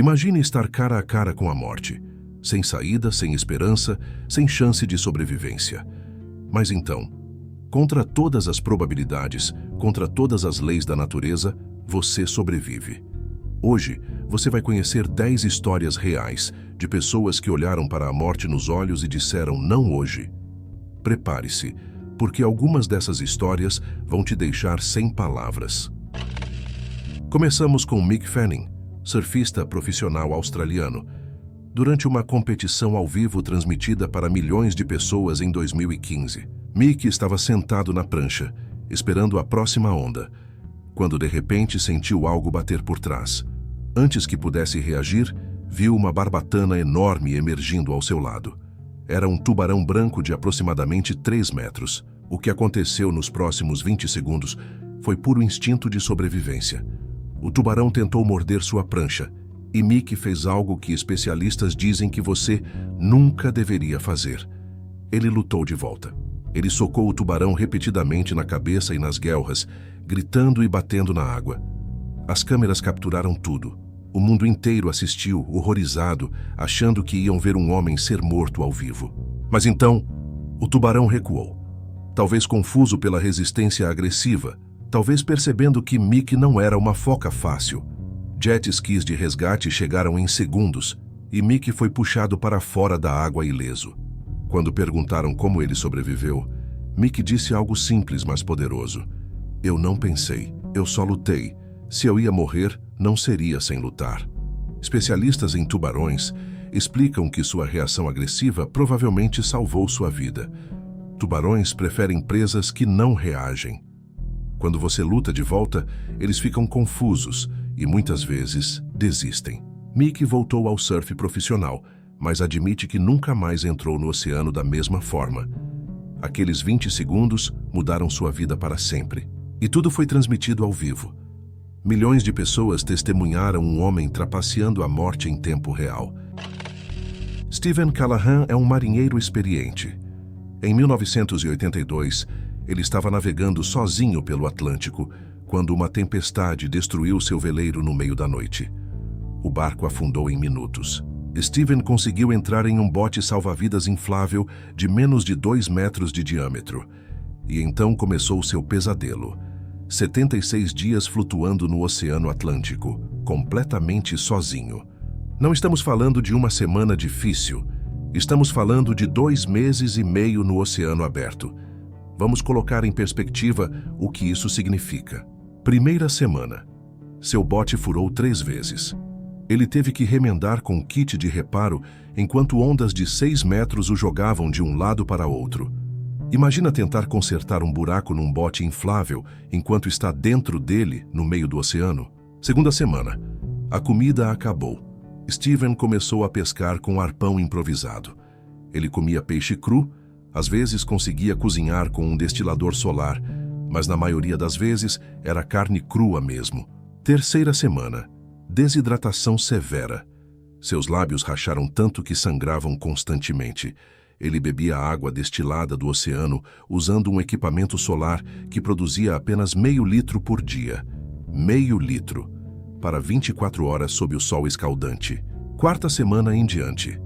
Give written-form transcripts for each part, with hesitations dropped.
Imagine estar cara a cara com a morte, sem saída, sem esperança, sem chance de sobrevivência. Mas então, contra todas as probabilidades, contra todas as leis da natureza, você sobrevive. Hoje, você vai conhecer 10 histórias reais de pessoas que olharam para a morte nos olhos e disseram não hoje. Prepare-se, porque algumas dessas histórias vão te deixar sem palavras. Começamos com Mick Fanning, surfista profissional australiano. Durante uma competição ao vivo transmitida para milhões de pessoas em 2015, Mick estava sentado na prancha, esperando a próxima onda, quando de repente sentiu algo bater por trás. Antes que pudesse reagir, viu uma barbatana enorme emergindo ao seu lado. Era um tubarão branco de aproximadamente 3 metros. O que aconteceu nos próximos 20 segundos foi puro instinto de sobrevivência. O tubarão tentou morder sua prancha, e Mick fez algo que especialistas dizem que você nunca deveria fazer. Ele lutou de volta. Ele socou o tubarão repetidamente na cabeça e nas guelras, gritando e batendo na água. As câmeras capturaram tudo. O mundo inteiro assistiu, horrorizado, achando que iam ver um homem ser morto ao vivo. Mas então, o tubarão recuou. Talvez confuso pela resistência agressiva, talvez percebendo que Mick não era uma foca fácil. Jet skis de resgate chegaram em segundos e Mick foi puxado para fora da água ileso. Quando perguntaram como ele sobreviveu, Mick disse algo simples, mas poderoso. Eu não pensei, eu só lutei. Se eu ia morrer, não seria sem lutar. Especialistas em tubarões explicam que sua reação agressiva provavelmente salvou sua vida. Tubarões preferem presas que não reagem. Quando você luta de volta, eles ficam confusos e muitas vezes desistem. Mick voltou ao surf profissional, mas admite que nunca mais entrou no oceano da mesma forma. Aqueles 20 segundos mudaram sua vida para sempre. E tudo foi transmitido ao vivo. Milhões de pessoas testemunharam um homem trapaceando a morte em tempo real. Stephen Callahan é um marinheiro experiente. Em 1982, ele estava navegando sozinho pelo Atlântico quando uma tempestade destruiu seu veleiro no meio da noite. O barco afundou em minutos. Stephen conseguiu entrar em um bote salva-vidas inflável de menos de 2 metros de diâmetro. E então começou seu pesadelo. 76 dias flutuando no Oceano Atlântico, completamente sozinho. Não estamos falando de uma semana difícil. Estamos falando de 2 meses e meio no oceano aberto. Vamos colocar em perspectiva o que isso significa. Primeira semana. Seu bote furou 3 vezes. Ele teve que remendar com kit de reparo enquanto ondas de 6 metros o jogavam de um lado para outro. Imagina tentar consertar um buraco num bote inflável enquanto está dentro dele, no meio do oceano. Segunda semana. A comida acabou. Stephen começou a pescar com arpão improvisado. Ele comia peixe cru, às vezes conseguia cozinhar com um destilador solar, mas na maioria das vezes era carne crua mesmo. Terceira semana. Desidratação severa. Seus lábios racharam tanto que sangravam constantemente. Ele bebia água destilada do oceano usando um equipamento solar que produzia apenas meio litro por dia. Meio litro. Para 24 horas sob o sol escaldante. Quarta semana em diante.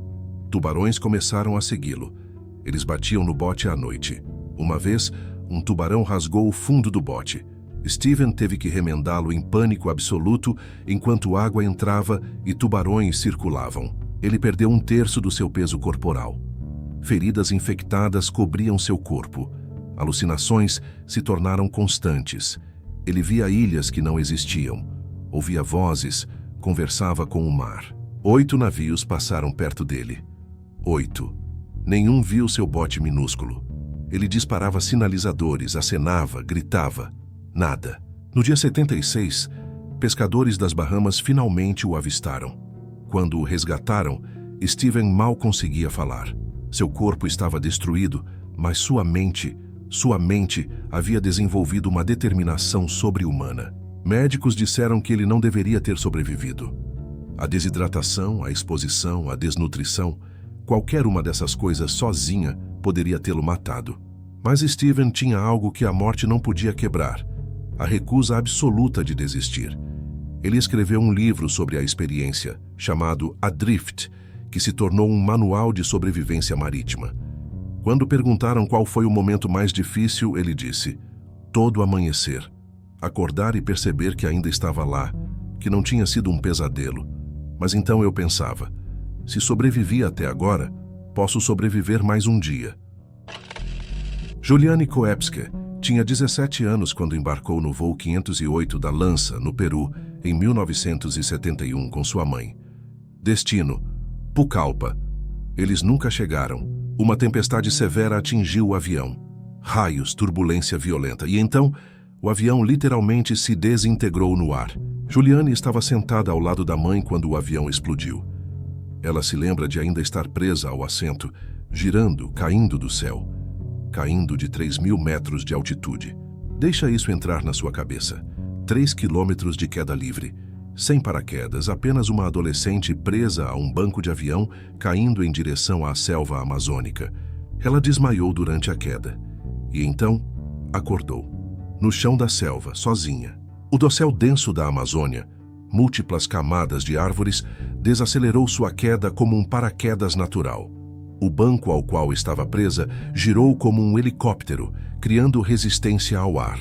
Tubarões começaram a segui-lo. Eles batiam no bote à noite. Uma vez, um tubarão rasgou o fundo do bote. Stephen teve que remendá-lo em pânico absoluto enquanto água entrava e tubarões circulavam. Ele perdeu 1/3 do seu peso corporal. Feridas infectadas cobriam seu corpo. Alucinações se tornaram constantes. Ele via ilhas que não existiam. Ouvia vozes, conversava com o mar. 8 navios passaram perto dele. 8. Nenhum viu seu bote minúsculo. Ele disparava sinalizadores, acenava, gritava. Nada. No dia 76, pescadores das Bahamas finalmente o avistaram. Quando o resgataram, Stephen mal conseguia falar. Seu corpo estava destruído, mas sua mente havia desenvolvido uma determinação sobre-humana. Médicos disseram que ele não deveria ter sobrevivido. A desidratação, a exposição, a desnutrição, qualquer uma dessas coisas sozinha poderia tê-lo matado. Mas Stephen tinha algo que a morte não podia quebrar: a recusa absoluta de desistir. Ele escreveu um livro sobre a experiência, chamado Adrift, que se tornou um manual de sobrevivência marítima. Quando perguntaram qual foi o momento mais difícil, ele disse: todo amanhecer. Acordar e perceber que ainda estava lá, que não tinha sido um pesadelo. Mas então eu pensava: se sobrevivi até agora, posso sobreviver mais um dia. Juliane Koepske tinha 17 anos quando embarcou no voo 508 da Lança, no Peru, em 1971 com sua mãe. Destino: Pucallpa. Eles nunca chegaram. Uma tempestade severa atingiu o avião. Raios, turbulência violenta. E então, o avião literalmente se desintegrou no ar. Juliane estava sentada ao lado da mãe quando o avião explodiu. Ela se lembra de ainda estar presa ao assento, girando, caindo do céu. Caindo de 3.000 metros de altitude. Deixa isso entrar na sua cabeça. 3 quilômetros de queda livre. Sem paraquedas, apenas uma adolescente presa a um banco de avião caindo em direção à selva amazônica. Ela desmaiou durante a queda. E então, acordou. No chão da selva, sozinha. O dossel denso da Amazônia, múltiplas camadas de árvores, desacelerou sua queda como um paraquedas natural. O banco ao qual estava presa girou como um helicóptero, criando resistência ao ar.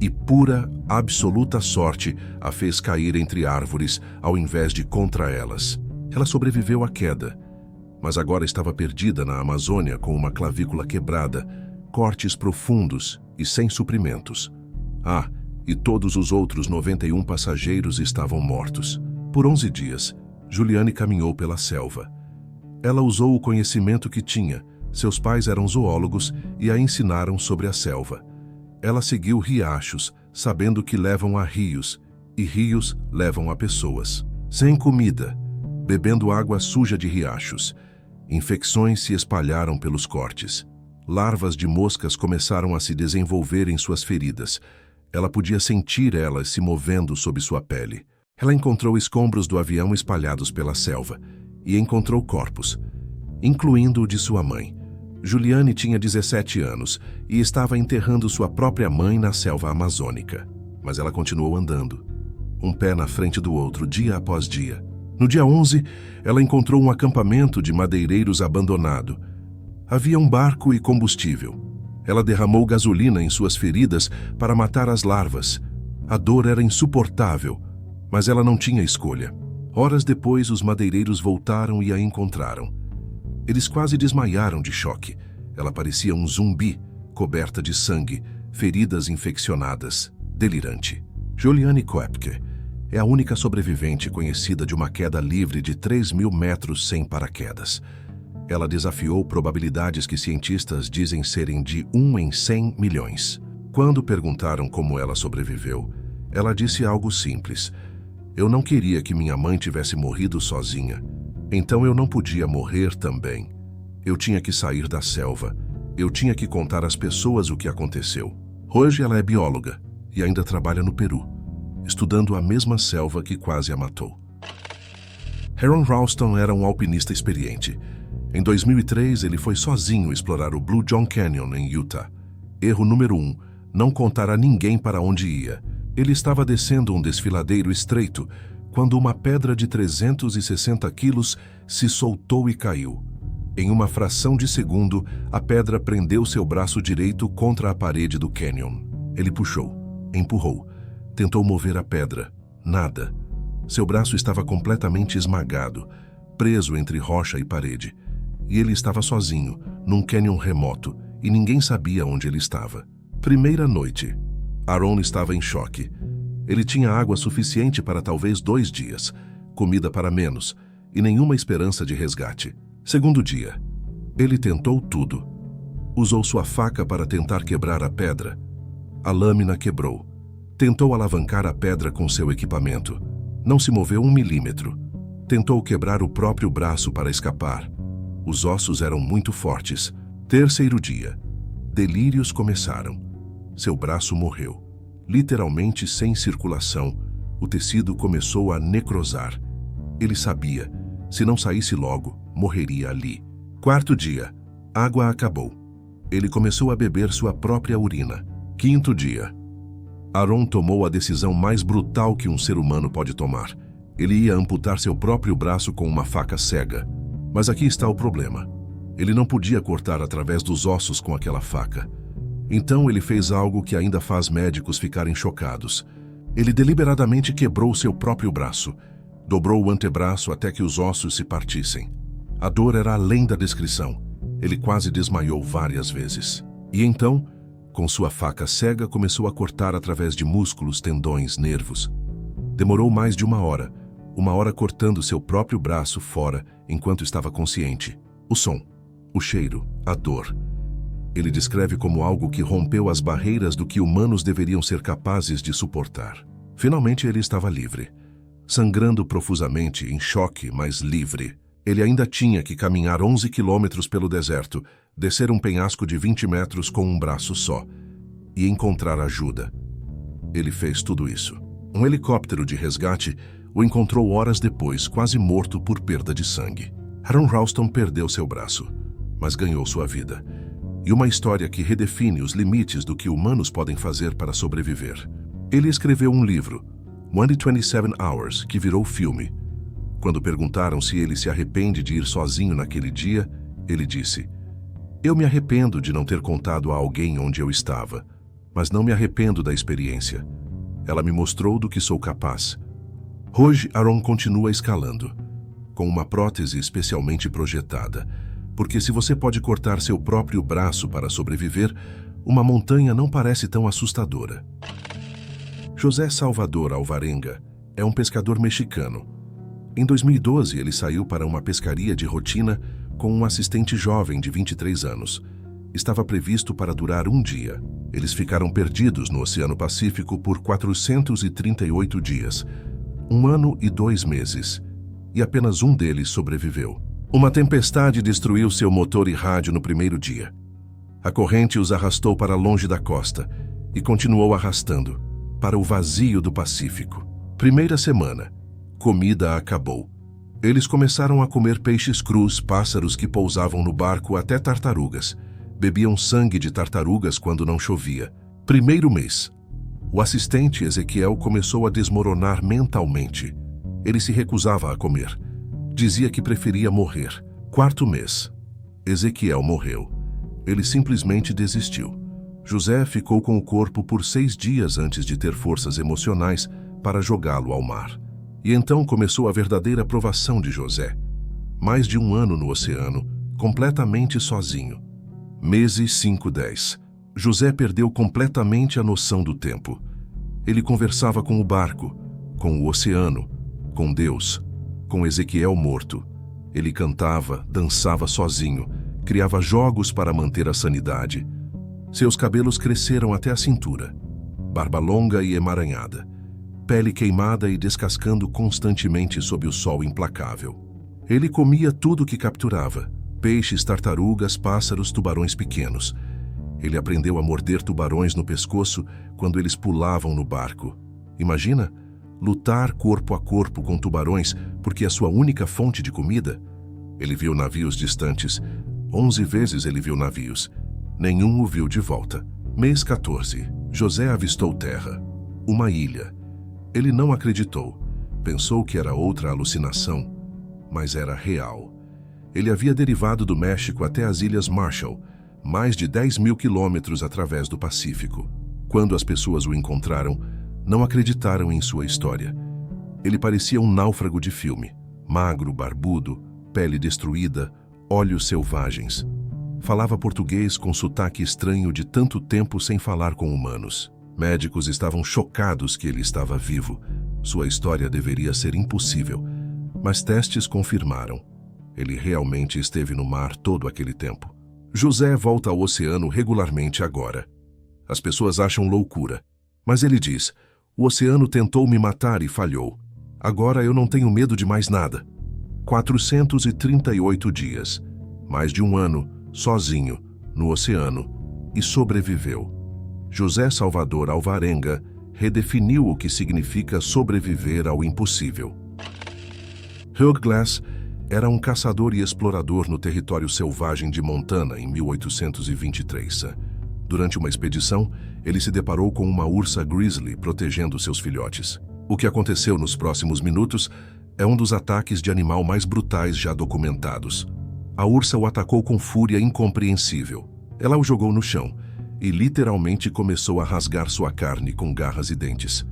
E pura, absoluta sorte a fez cair entre árvores ao invés de contra elas. Ela sobreviveu à queda, mas agora estava perdida na Amazônia com uma clavícula quebrada, cortes profundos e sem suprimentos. Ah, e todos os outros 91 passageiros estavam mortos. Por 11 dias, Juliane caminhou pela selva. Ela usou o conhecimento que tinha. Seus pais eram zoólogos e a ensinaram sobre a selva. Ela seguiu riachos, sabendo que levam a rios, e rios levam a pessoas. Sem comida, bebendo água suja de riachos. Infecções se espalharam pelos cortes. Larvas de moscas começaram a se desenvolver em suas feridas. Ela podia sentir elas se movendo sob sua pele. Ela encontrou escombros do avião espalhados pela selva e encontrou corpos, incluindo o de sua mãe. Juliane tinha 17 anos e estava enterrando sua própria mãe na selva amazônica. Mas ela continuou andando, um pé na frente do outro, dia após dia. No dia 11, ela encontrou um acampamento de madeireiros abandonado. Havia um barco e combustível. Ela derramou gasolina em suas feridas para matar as larvas. A dor era insuportável, mas ela não tinha escolha. Horas depois, os madeireiros voltaram e a encontraram. Eles quase desmaiaram de choque. Ela parecia um zumbi, coberta de sangue, feridas infeccionadas, delirante. Juliane Koepke é a única sobrevivente conhecida de uma queda livre de 3.000 metros sem paraquedas. Ela desafiou probabilidades que cientistas dizem serem de 1 em 100 milhões. Quando perguntaram como ela sobreviveu, ela disse algo simples: eu não queria que minha mãe tivesse morrido sozinha. Então eu não podia morrer também. Eu tinha que sair da selva. Eu tinha que contar às pessoas o que aconteceu. Hoje ela é bióloga e ainda trabalha no Peru, estudando a mesma selva que quase a matou. Aaron Ralston era um alpinista experiente. Em 2003, ele foi sozinho explorar o Blue John Canyon, em Utah. Erro número 1, não contar a ninguém para onde ia. Ele estava descendo um desfiladeiro estreito quando uma pedra de 360 quilos se soltou e caiu. Em uma fração de segundo, a pedra prendeu seu braço direito contra a parede do canyon. Ele puxou, empurrou, tentou mover a pedra. Nada. Seu braço estava completamente esmagado, preso entre rocha e parede. E ele estava sozinho, num canyon remoto, e ninguém sabia onde ele estava. Primeira noite. Aaron estava em choque. Ele tinha água suficiente para talvez 2 dias, comida para menos, e nenhuma esperança de resgate. Segundo dia. Ele tentou tudo. Usou sua faca para tentar quebrar a pedra. A lâmina quebrou. Tentou alavancar a pedra com seu equipamento. Não se moveu 1 milímetro. Tentou quebrar o próprio braço para escapar. Os ossos eram muito fortes. Terceiro dia. Delírios começaram. Seu braço morreu. Literalmente sem circulação, o tecido começou a necrosar. Ele sabia, se não saísse logo, morreria ali. Quarto dia. Água acabou. Ele começou a beber sua própria urina. Quinto dia. Aaron tomou a decisão mais brutal que um ser humano pode tomar. Ele ia amputar seu próprio braço com uma faca cega. Mas aqui está o problema. Ele não podia cortar através dos ossos com aquela faca. Então ele fez algo que ainda faz médicos ficarem chocados. Ele deliberadamente quebrou seu próprio braço. Dobrou o antebraço até que os ossos se partissem. A dor era além da descrição. Ele quase desmaiou várias vezes. E então, com sua faca cega, começou a cortar através de músculos, tendões, nervos. Demorou mais de uma hora cortando seu próprio braço fora enquanto estava consciente. O som, o cheiro, a dor. Ele descreve como algo que rompeu as barreiras do que humanos deveriam ser capazes de suportar. Finalmente ele estava livre. Sangrando profusamente, em choque, mas livre. Ele ainda tinha que caminhar 11 quilômetros pelo deserto, descer um penhasco de 20 metros com um braço só e encontrar ajuda. Ele fez tudo isso. Um helicóptero de resgate o encontrou horas depois, quase morto por perda de sangue. Aaron Ralston perdeu seu braço, mas ganhou sua vida. E uma história que redefine os limites do que humanos podem fazer para sobreviver. Ele escreveu um livro, 127 Hours, que virou filme. Quando perguntaram se ele se arrepende de ir sozinho naquele dia, ele disse: "Eu me arrependo de não ter contado a alguém onde eu estava, mas não me arrependo da experiência. Ela me mostrou do que sou capaz." Hoje, Aaron continua escalando, com uma prótese especialmente projetada, porque se você pode cortar seu próprio braço para sobreviver, uma montanha não parece tão assustadora. José Salvador Alvarenga é um pescador mexicano. Em 2012, ele saiu para uma pescaria de rotina com um assistente jovem de 23 anos. Estava previsto para durar um dia. Eles ficaram perdidos no Oceano Pacífico por 438 dias, 1 ano e 2 meses, e apenas um deles sobreviveu. Uma tempestade destruiu seu motor e rádio no primeiro dia. A corrente os arrastou para longe da costa e continuou arrastando para o vazio do Pacífico. Primeira semana, comida acabou. Eles começaram a comer peixes crus, pássaros que pousavam no barco, até tartarugas. Bebiam sangue de tartarugas quando não chovia. Primeiro mês, o assistente Ezequiel começou a desmoronar mentalmente. Ele se recusava a comer. Dizia que preferia morrer. Quarto mês, Ezequiel morreu. Ele simplesmente desistiu. José ficou com o corpo por 6 dias antes de ter forças emocionais para jogá-lo ao mar. E então começou a verdadeira provação de José. Mais de 1 ano no oceano, completamente sozinho. Meses 5-10. José perdeu completamente a noção do tempo. Ele conversava com o barco, com o oceano, com Deus, com Ezequiel morto. Ele cantava, dançava sozinho, criava jogos para manter a sanidade. Seus cabelos cresceram até a cintura, barba longa e emaranhada, pele queimada e descascando constantemente sob o sol implacável. Ele comia tudo que capturava: peixes, tartarugas, pássaros, tubarões pequenos. Ele aprendeu a morder tubarões no pescoço quando eles pulavam no barco. Imagina lutar corpo a corpo com tubarões porque é sua única fonte de comida. Ele viu navios distantes. 11 vezes ele viu navios. Nenhum o viu de volta. Mês 14. José avistou terra. Uma ilha. Ele não acreditou. Pensou que era outra alucinação, mas era real. Ele havia derivado do México até as Ilhas Marshall, mais de 10.000 quilômetros através do Pacífico. Quando as pessoas o encontraram, não acreditaram em sua história. Ele parecia um náufrago de filme. Magro, barbudo, pele destruída, olhos selvagens. Falava português com sotaque estranho de tanto tempo sem falar com humanos. Médicos estavam chocados que ele estava vivo. Sua história deveria ser impossível, mas testes confirmaram. Ele realmente esteve no mar todo aquele tempo. José volta ao oceano regularmente agora. As pessoas acham loucura, mas ele diz: "O oceano tentou me matar e falhou. Agora eu não tenho medo de mais nada." 438 dias, mais de 1 ano, sozinho, no oceano, e sobreviveu. José Salvador Alvarenga redefiniu o que significa sobreviver ao impossível. Hugh Glass era um caçador e explorador no território selvagem de Montana em 1823. Durante uma expedição, ele se deparou com uma ursa grizzly protegendo seus filhotes. O que aconteceu nos próximos minutos é um dos ataques de animal mais brutais já documentados. A ursa o atacou com fúria incompreensível. Ela o jogou no chão e literalmente começou a rasgar sua carne com garras e dentes.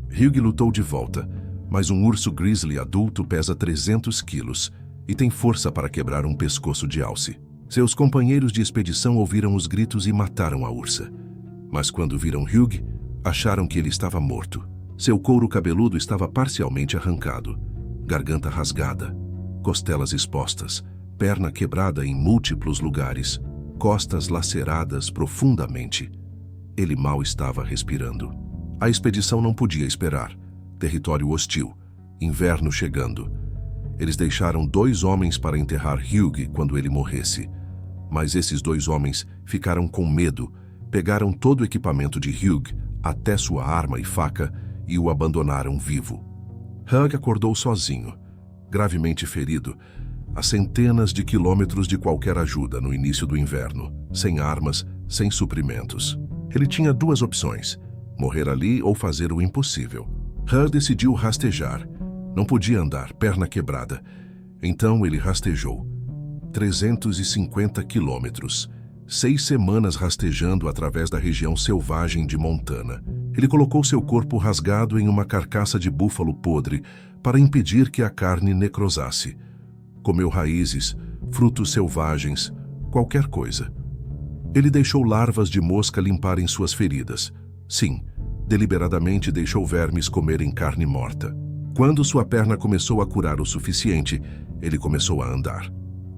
Hugh lutou de volta, mas um urso grizzly adulto pesa 300 quilos e tem força para quebrar um pescoço de alce. Seus companheiros de expedição ouviram os gritos e mataram a ursa. Mas quando viram Hugh, acharam que ele estava morto. Seu couro cabeludo estava parcialmente arrancado, garganta rasgada, costelas expostas, perna quebrada em múltiplos lugares, costas laceradas profundamente. Ele mal estava respirando. A expedição não podia esperar. Território hostil, inverno chegando. Eles deixaram 2 homens para enterrar Hugh quando ele morresse. Mas esses 2 homens ficaram com medo, pegaram todo o equipamento de Hugh, até sua arma e faca, e o abandonaram vivo. Hugh acordou sozinho, gravemente ferido, a centenas de quilômetros de qualquer ajuda no início do inverno, sem armas, sem suprimentos. Ele tinha 2 opções, morrer ali ou fazer o impossível. Hugh decidiu rastejar. Não podia andar, perna quebrada. Então ele rastejou. 350 quilômetros. 6 semanas rastejando através da região selvagem de Montana. Ele colocou seu corpo rasgado em uma carcaça de búfalo podre para impedir que a carne necrosasse. Comeu raízes, frutos selvagens, qualquer coisa. Ele deixou larvas de mosca limparem suas feridas. Sim, deliberadamente deixou vermes comerem carne morta. Quando sua perna começou a curar o suficiente, ele começou a andar.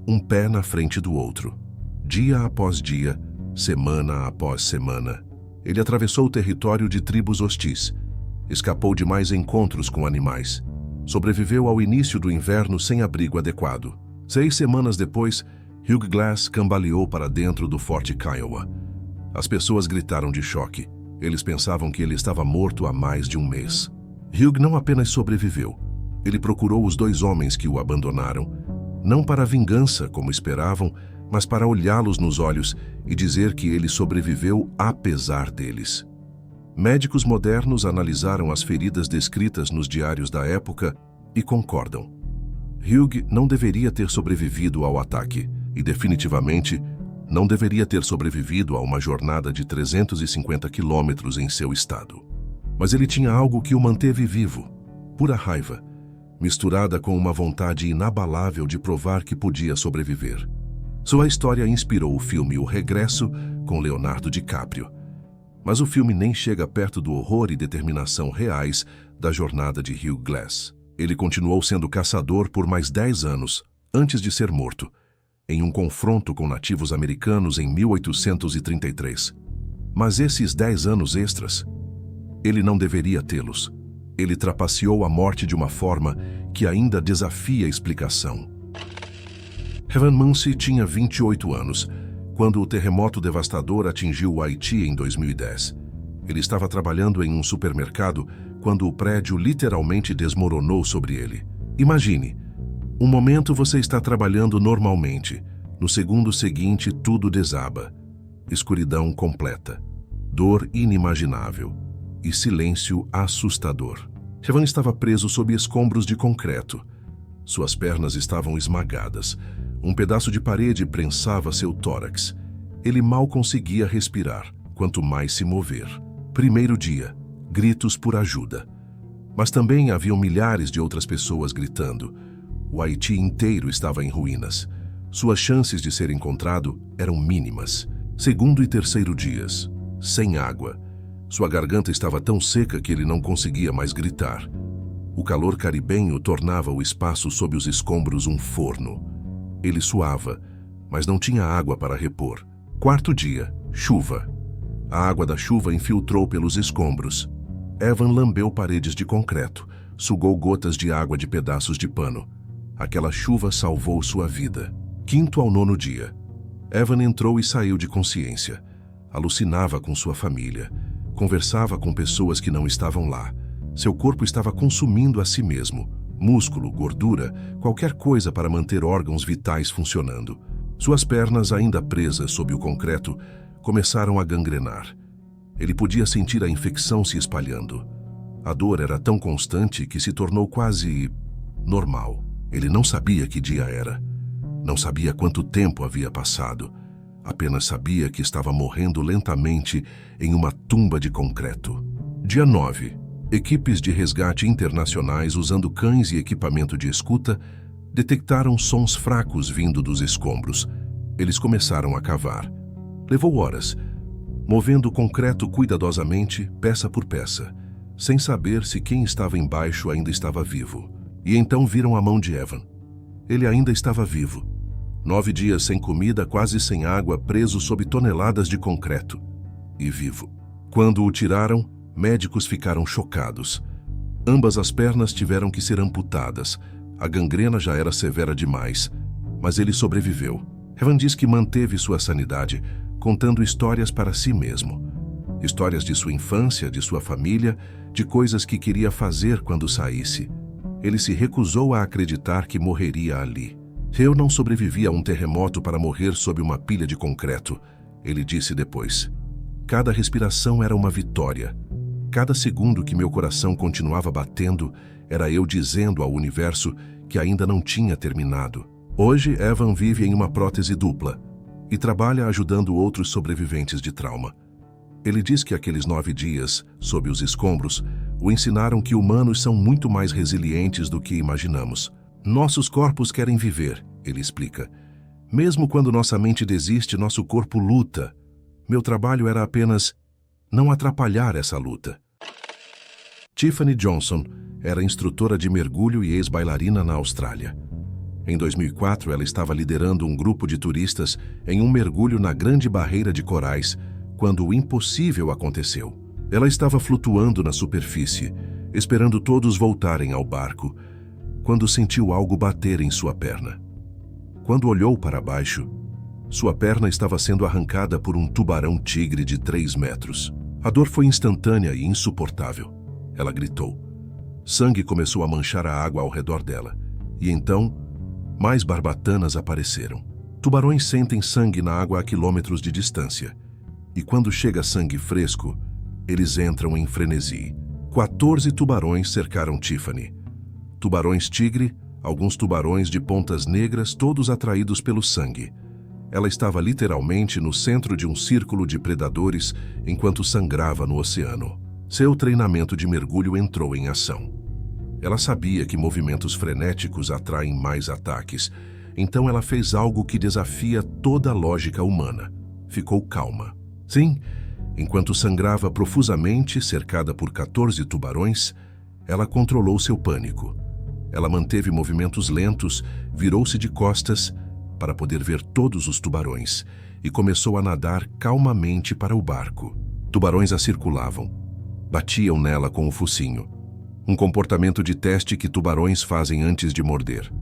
Um pé na frente do outro. Dia após dia, semana após semana. Ele atravessou o território de tribos hostis. Escapou de mais encontros com animais. Sobreviveu ao início do inverno sem abrigo adequado. 6 semanas depois, Hugh Glass cambaleou para dentro do Forte Kiowa. As pessoas gritaram de choque. Eles pensavam que ele estava morto há mais de um mês. Hugh não apenas sobreviveu. Ele procurou os 2 homens que o abandonaram, não para vingança, como esperavam, mas para olhá-los nos olhos e dizer que ele sobreviveu apesar deles. Médicos modernos analisaram as feridas descritas nos diários da época e concordam. Hugh não deveria ter sobrevivido ao ataque e, definitivamente, não deveria ter sobrevivido a uma jornada de 350 quilômetros em seu estado. Mas ele tinha algo que o manteve vivo, pura raiva, misturada com uma vontade inabalável de provar que podia sobreviver. Sua história inspirou o filme O Regresso, com Leonardo DiCaprio. Mas o filme nem chega perto do horror e determinação reais da jornada de Hugh Glass. Ele continuou sendo caçador por mais 10 anos, antes de ser morto, em um confronto com nativos americanos em 1833. Mas esses 10 anos extras, ele não deveria tê-los. Ele trapaceou a morte de uma forma que ainda desafia a explicação. Evan Muncie tinha 28 anos, quando o terremoto devastador atingiu o Haiti em 2010. Ele estava trabalhando em um supermercado quando o prédio literalmente desmoronou sobre ele. Imagine, um momento você está trabalhando normalmente, no segundo seguinte tudo desaba. Escuridão completa, dor inimaginável e silêncio assustador. Evan estava preso sob escombros de concreto. Suas pernas estavam esmagadas. Um pedaço de parede prensava seu tórax. Ele mal conseguia respirar, quanto mais se mover. Primeiro dia, gritos por ajuda. Mas também haviam milhares de outras pessoas gritando. O Haiti inteiro estava em ruínas. Suas chances de ser encontrado eram mínimas. Segundo e terceiro dias, sem água. Sua garganta estava tão seca que ele não conseguia mais gritar. O calor caribenho tornava o espaço sob os escombros um forno. Ele suava, mas não tinha água para repor. Quarto dia, chuva. A água da chuva infiltrou pelos escombros. Evan lambeu paredes de concreto, sugou gotas de água de pedaços de pano. Aquela chuva salvou sua vida. Quinto ao nono dia. Evan entrou e saiu de consciência. Alucinava com sua família. Conversava com pessoas que não estavam lá. Seu corpo estava consumindo a si mesmo. Músculo, gordura, qualquer coisa para manter órgãos vitais funcionando. Suas pernas, ainda presas sob o concreto, começaram a gangrenar. Ele podia sentir a infecção se espalhando. A dor era tão constante que se tornou quase normal. Ele não sabia que dia era. Não sabia quanto tempo havia passado. Apenas sabia que estava morrendo lentamente em uma tumba de concreto. Dia 9. Equipes de resgate internacionais usando cães e equipamento de escuta detectaram sons fracos vindo dos escombros. Eles começaram a cavar. Levou horas, movendo o concreto cuidadosamente, peça por peça, sem saber se quem estava embaixo ainda estava vivo. E então viram a mão de Evan. Ele ainda estava vivo. 9 dias sem comida, quase sem água, preso sob toneladas de concreto. E vivo. Quando o tiraram, médicos ficaram chocados. Ambas as pernas tiveram que ser amputadas. A gangrena já era severa demais, mas ele sobreviveu. Evan diz que manteve sua sanidade, contando histórias para si mesmo. Histórias de sua infância, de sua família, de coisas que queria fazer quando saísse. Ele se recusou a acreditar que morreria ali. Eu não sobrevivi a um terremoto para morrer sob uma pilha de concreto, ele disse depois. Cada respiração era uma vitória. Cada segundo que meu coração continuava batendo, era eu dizendo ao universo que ainda não tinha terminado. Hoje, Evan vive em uma prótese dupla e trabalha ajudando outros sobreviventes de trauma. Ele diz que aqueles 9 dias, sob os escombros, o ensinaram que humanos são muito mais resilientes do que imaginamos. Nossos corpos querem viver, ele explica. Mesmo quando nossa mente desiste, nosso corpo luta. Meu trabalho era apenas não atrapalhar essa luta. Tiffany Johnson era instrutora de mergulho e ex-bailarina na Austrália. Em 2004, ela estava liderando um grupo de turistas em um mergulho na Grande Barreira de Corais, quando o impossível aconteceu. Ela estava flutuando na superfície, esperando todos voltarem ao barco, quando sentiu algo bater em sua perna. Quando olhou para baixo, sua perna estava sendo arrancada por um tubarão-tigre de 3 metros. A dor foi instantânea e insuportável. Ela gritou. Sangue começou a manchar a água ao redor dela. E então, mais barbatanas apareceram. Tubarões sentem sangue na água a quilômetros de distância. E quando chega sangue fresco, eles entram em frenesi. 14 tubarões cercaram Tiffany. Tubarões-tigre, alguns tubarões de pontas negras, todos atraídos pelo sangue. Ela estava literalmente no centro de um círculo de predadores enquanto sangrava no oceano. Seu treinamento de mergulho entrou em ação. Ela sabia que movimentos frenéticos atraem mais ataques, então ela fez algo que desafia toda a lógica humana. Ficou calma. Sim, enquanto sangrava profusamente, cercada por 14 tubarões, ela controlou seu pânico. Ela manteve movimentos lentos, virou-se de costas para poder ver todos os tubarões e começou a nadar calmamente para o barco. Tubarões a circulavam. Batiam nela com o focinho. Um comportamento de teste que tubarões fazem antes de morder.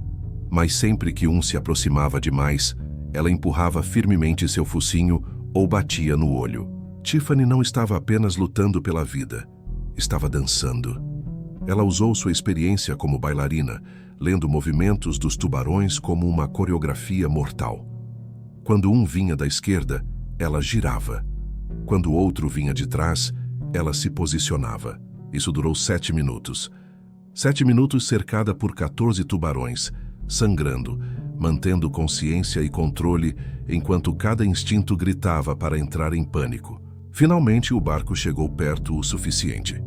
Mas sempre que um se aproximava demais, ela empurrava firmemente seu focinho ou batia no olho. Tiffany não estava apenas lutando pela vida, estava dançando. Ela usou sua experiência como bailarina, lendo movimentos dos tubarões como uma coreografia mortal. Quando um vinha da esquerda, ela girava. Quando o outro vinha de trás, ela se posicionava. Isso durou 7 minutos. 7 minutos cercada por 14 tubarões, sangrando, mantendo consciência e controle enquanto cada instinto gritava para entrar em pânico. Finalmente, o barco chegou perto o suficiente.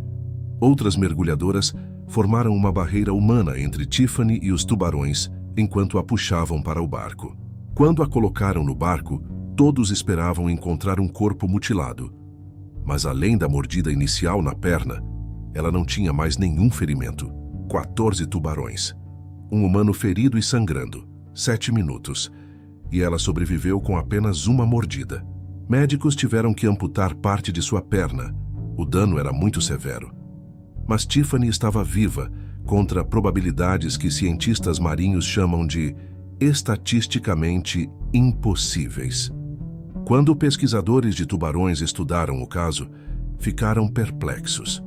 Outras mergulhadoras formaram uma barreira humana entre Tiffany e os tubarões enquanto a puxavam para o barco. Quando a colocaram no barco, todos esperavam encontrar um corpo mutilado. Mas além da mordida inicial na perna, ela não tinha mais nenhum ferimento. 14 tubarões. Um humano ferido e sangrando. 7 minutos. E ela sobreviveu com apenas uma mordida. Médicos tiveram que amputar parte de sua perna. O dano era muito severo. Mas Tiffany estava viva, contra probabilidades que cientistas marinhos chamam de estatisticamente impossíveis. Quando pesquisadores de tubarões estudaram o caso, ficaram perplexos.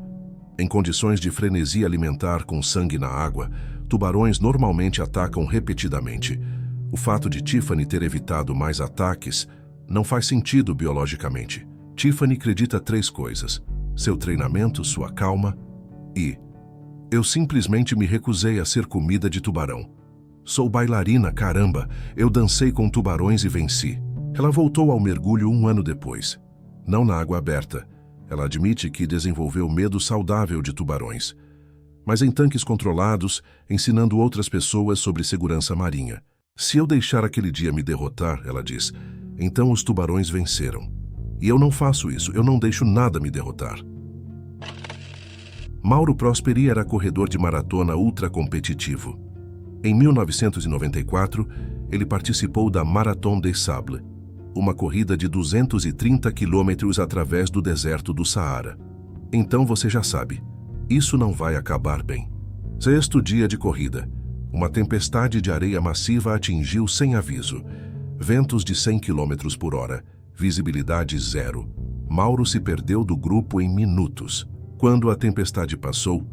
Em condições de frenesi alimentar com sangue na água, tubarões normalmente atacam repetidamente. O fato de Tiffany ter evitado mais ataques Não faz sentido biologicamente. Tiffany acredita 3 coisas: seu treinamento, sua calma e... Eu simplesmente me recusei a ser comida de tubarão. Sou bailarina, caramba, eu dancei com tubarões e venci. Ela voltou ao mergulho 1 ano depois. Não na água aberta. Ela admite que desenvolveu medo saudável de tubarões, mas em tanques controlados, ensinando outras pessoas sobre segurança marinha. Se eu deixar aquele dia me derrotar, ela diz, então os tubarões venceram. E eu não faço isso, eu não deixo nada me derrotar. Mauro Prosperi era corredor de maratona ultracompetitivo. Em 1994, ele participou da Marathon des Sables, uma corrida de 230 quilômetros através do deserto do Saara. Então você já sabe, isso não vai acabar bem. 6º dia de corrida. Uma tempestade de areia massiva atingiu sem aviso. Ventos de 100 km por hora. Visibilidade 0. Mauro se perdeu do grupo em minutos. Quando a tempestade passou,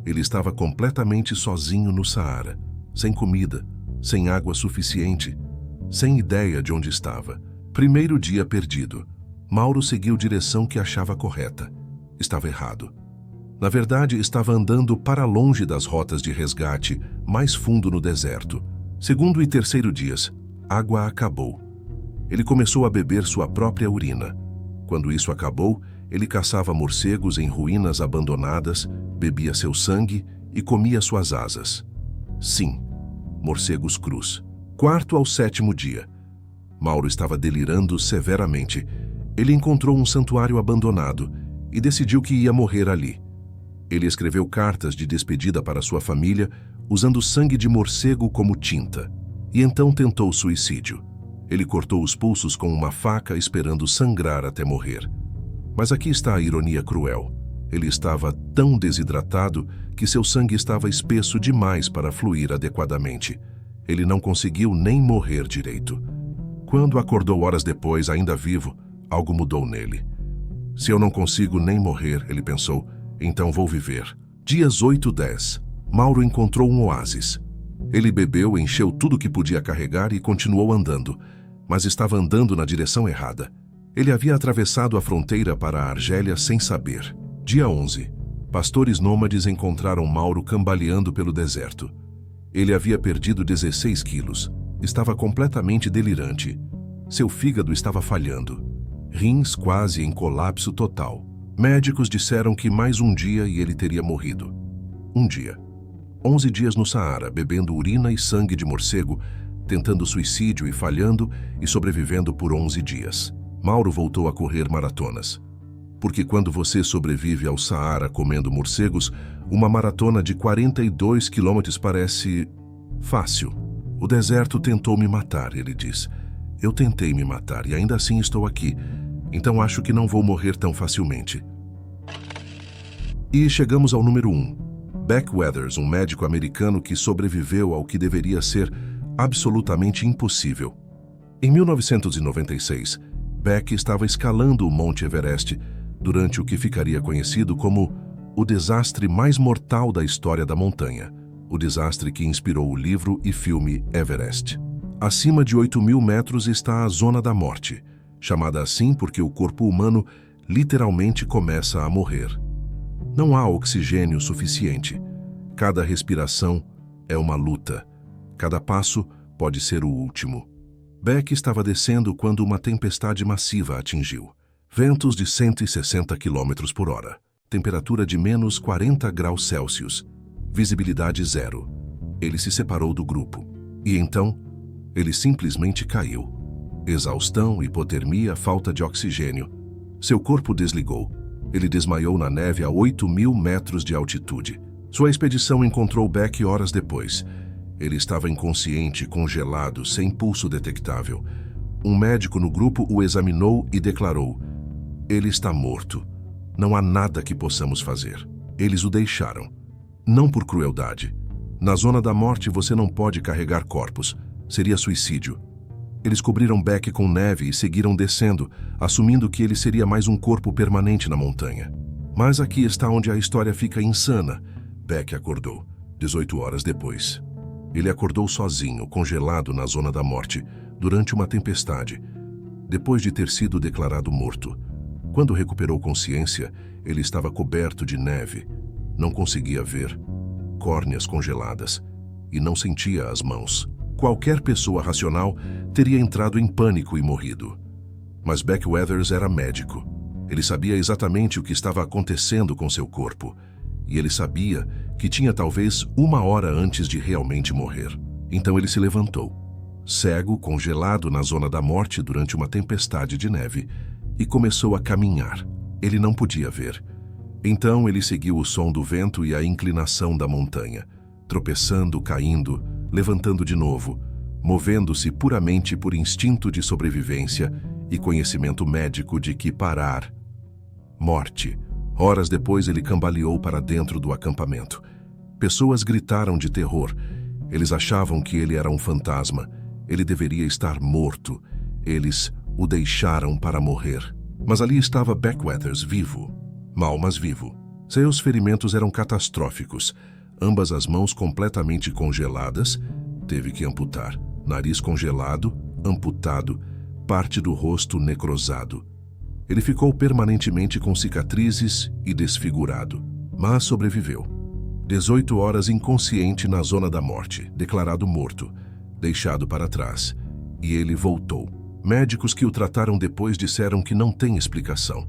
ele estava completamente sozinho no Saara, sem comida, sem água suficiente, sem ideia de onde estava. Primeiro dia perdido. Mauro seguiu direção que achava correta. Estava errado. Na verdade, estava andando para longe das rotas de resgate, mais fundo no deserto. 2º e 3º dias, água acabou. Ele começou a beber sua própria urina. Quando isso acabou, ele caçava morcegos em ruínas abandonadas, bebia seu sangue e comia suas asas. Sim, morcegos crus. 4º ao 7º dia. Mauro estava delirando severamente. Ele encontrou um santuário abandonado e decidiu que ia morrer ali. Ele escreveu cartas de despedida para sua família, usando sangue de morcego como tinta. E então tentou suicídio. Ele cortou os pulsos com uma faca, esperando sangrar até morrer. Mas aqui está a ironia cruel. Ele estava tão desidratado que seu sangue estava espesso demais para fluir adequadamente. Ele não conseguiu nem morrer direito. Quando acordou horas depois, ainda vivo, algo mudou nele. Se eu não consigo nem morrer, ele pensou, então vou viver. Dias 8 e 10. Mauro encontrou um oásis. Ele bebeu, encheu tudo que podia carregar e continuou andando, mas estava andando na direção errada. Ele havia atravessado a fronteira para a Argélia sem saber. Dia 11. Pastores nômades encontraram Mauro cambaleando pelo deserto. Ele havia perdido 16 quilos. Estava completamente delirante. Seu fígado estava falhando. Rins quase em colapso total. Médicos disseram que mais um dia e ele teria morrido. Um dia. 11 dias no Saara, bebendo urina e sangue de morcego, tentando suicídio e falhando e sobrevivendo por 11 dias. Mauro voltou a correr maratonas. Porque quando você sobrevive ao Saara comendo morcegos, uma maratona de 42 quilômetros parece fácil. O deserto tentou me matar, ele diz. Eu tentei me matar e ainda assim estou aqui, então acho que não vou morrer tão facilmente. E chegamos ao número 1. Beck Weathers, um médico americano que sobreviveu ao que deveria ser absolutamente impossível. Em 1996, Beck estava escalando o Monte Everest durante o que ficaria conhecido como o desastre mais mortal da história da montanha, o desastre que inspirou o livro e filme Everest. Acima de 8.000 metros está a Zona da Morte, chamada assim porque o corpo humano literalmente começa a morrer. Não há oxigênio suficiente. Cada respiração é uma luta. Cada passo pode ser o último. Beck estava descendo quando uma tempestade massiva atingiu. Ventos de 160 km por hora. Temperatura de menos 40 graus Celsius. Visibilidade 0. Ele se separou do grupo. E então, ele simplesmente caiu. Exaustão, hipotermia, falta de oxigênio. Seu corpo desligou. Ele desmaiou na neve a 8.000 metros de altitude. Sua expedição encontrou Beck horas depois. Ele estava inconsciente, congelado, sem pulso detectável. Um médico no grupo o examinou e declarou: ele está morto. Não há nada que possamos fazer. Eles o deixaram. Não por crueldade. Na zona da morte você não pode carregar corpos. Seria suicídio. Eles cobriram Beck com neve e seguiram descendo, assumindo que ele seria mais um corpo permanente na montanha. Mas aqui está onde a história fica insana. Beck acordou, 18 horas depois. Ele acordou sozinho, congelado na zona da morte, durante uma tempestade. depois de ter sido declarado morto. Quando recuperou consciência, ele estava coberto de neve, não conseguia ver, córneas congeladas, e não sentia as mãos. Qualquer pessoa racional teria entrado em pânico e morrido. Mas Beck Weathers era médico. Ele sabia exatamente o que estava acontecendo com seu corpo, e ele sabia que tinha talvez 1 hora antes de realmente morrer. Então ele se levantou, cego, congelado na zona da morte durante uma tempestade de neve, e começou a caminhar. Ele não podia ver. Então ele seguiu o som do vento e a inclinação da montanha, tropeçando, caindo, levantando de novo, movendo-se puramente por instinto de sobrevivência e conhecimento médico de que parar. Morte. Horas depois ele cambaleou para dentro do acampamento. Pessoas gritaram de terror. Eles achavam que ele era um fantasma. Ele deveria estar morto. Eles o deixaram para morrer. Mas ali estava Beck Weathers vivo. Mal, mas vivo. Seus ferimentos eram catastróficos. Ambas as mãos completamente congeladas. Teve que amputar. Nariz congelado, amputado, parte do rosto necrosado. Ele ficou permanentemente com cicatrizes e desfigurado, mas sobreviveu. 18 horas inconsciente na zona da morte, declarado morto, deixado para trás. E ele voltou. Médicos que o trataram depois disseram que não tem explicação.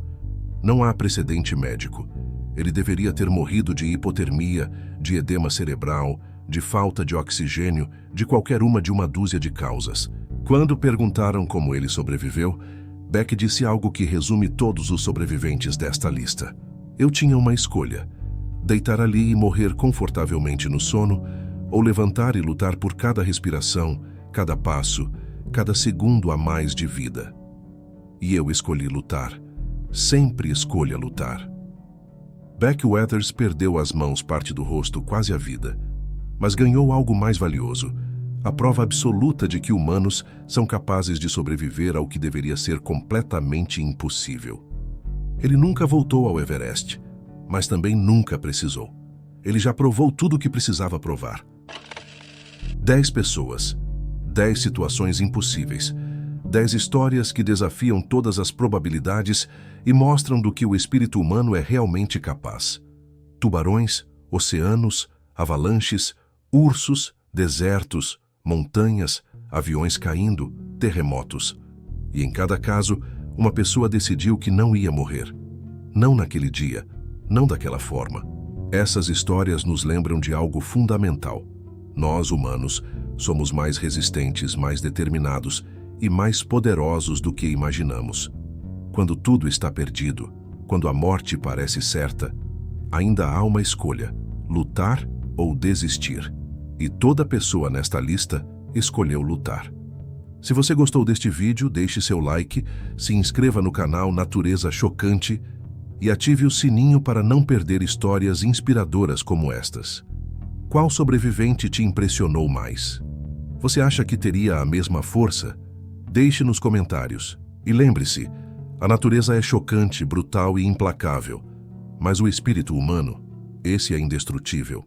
Não há precedente médico. Ele deveria ter morrido de hipotermia, de edema cerebral, de falta de oxigênio, de qualquer uma de uma dúzia de causas. Quando perguntaram como ele sobreviveu, Beck disse algo que resume todos os sobreviventes desta lista. Eu tinha uma escolha: deitar ali e morrer confortavelmente no sono, ou levantar e lutar por cada respiração, cada passo, cada segundo a mais de vida. E eu escolhi lutar. Sempre escolha lutar. Beck Weathers perdeu as mãos, parte do rosto, quase a vida, mas ganhou algo mais valioso: a prova absoluta de que humanos são capazes de sobreviver ao que deveria ser completamente impossível. Ele nunca voltou ao Everest, mas também nunca precisou. Ele já provou tudo o que precisava provar. 10 pessoas, 10 situações impossíveis, 10 histórias que desafiam todas as probabilidades e mostram do que o espírito humano é realmente capaz. Tubarões, oceanos, avalanches, ursos, desertos, montanhas, aviões caindo, terremotos. E em cada caso, uma pessoa decidiu que não ia morrer. Não naquele dia, não daquela forma. Essas histórias nos lembram de algo fundamental. Nós, humanos, somos mais resistentes, mais determinados e mais poderosos do que imaginamos. Quando tudo está perdido, quando a morte parece certa, ainda há uma escolha: lutar ou desistir. E toda pessoa nesta lista escolheu lutar. Se você gostou deste vídeo, deixe seu like, se inscreva no canal Natureza Chocante e ative o sininho para não perder histórias inspiradoras como estas. Qual sobrevivente te impressionou mais? Você acha que teria a mesma força? Deixe nos comentários. E lembre-se, a natureza é chocante, brutal e implacável, mas o espírito humano, esse é indestrutível.